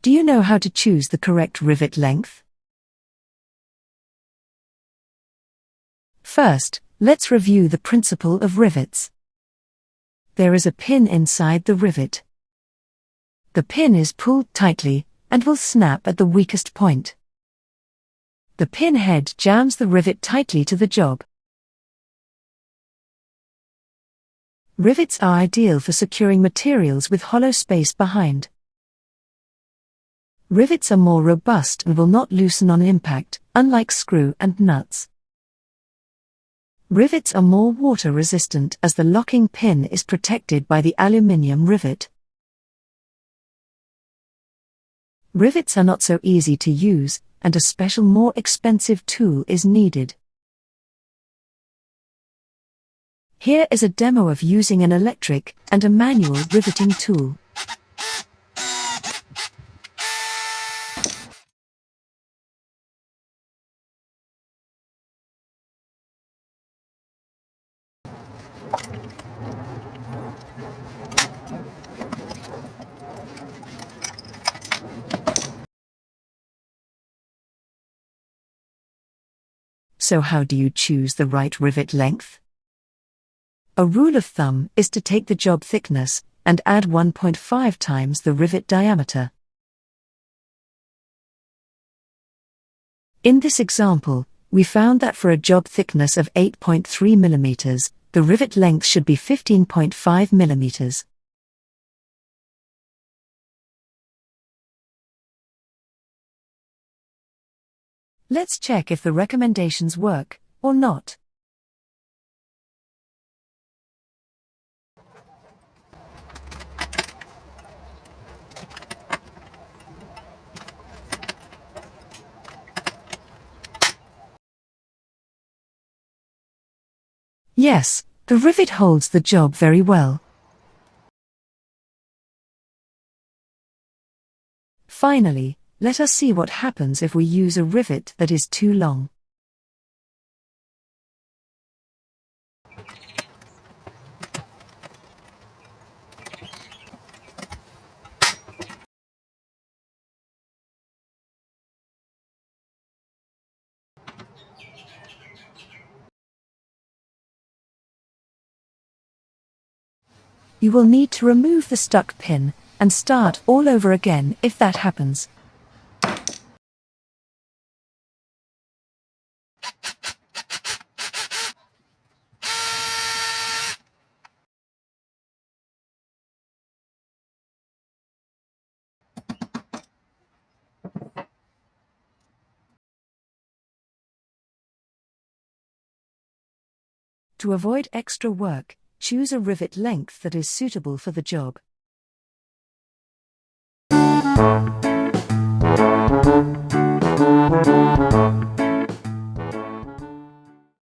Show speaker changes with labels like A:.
A: Do you know how to choose the correct rivet length? First, let's review the principle of rivets. There is a pin inside the rivet. The pin is pulled tightly and will snap at the weakest point. The pin head jams the rivet tightly to the job. Rivets are ideal for securing materials with hollow space behind. Rivets are more robust and will not loosen on impact, unlike screw and nuts. Rivets are more water resistant as the locking pin is protected by the aluminium rivet. Rivets are not so easy to use, and a special, more expensive tool is needed. Here is a demo of using an electric and a manual riveting tool. So how do you choose the right rivet length? A rule of thumb is to take the job thickness and add 1.5 times the rivet diameter. In this example, we found that for a job thickness of 8.3 mm, the rivet length should be 15.5 mm. Let's check if the recommendations work or not. Yes, the rivet holds the job very well. Finally, let us see what happens if we use a rivet that is too long. You will need to remove the stuck pin and start all over again if that happens. To avoid extra work, choose a rivet length that is suitable for the job.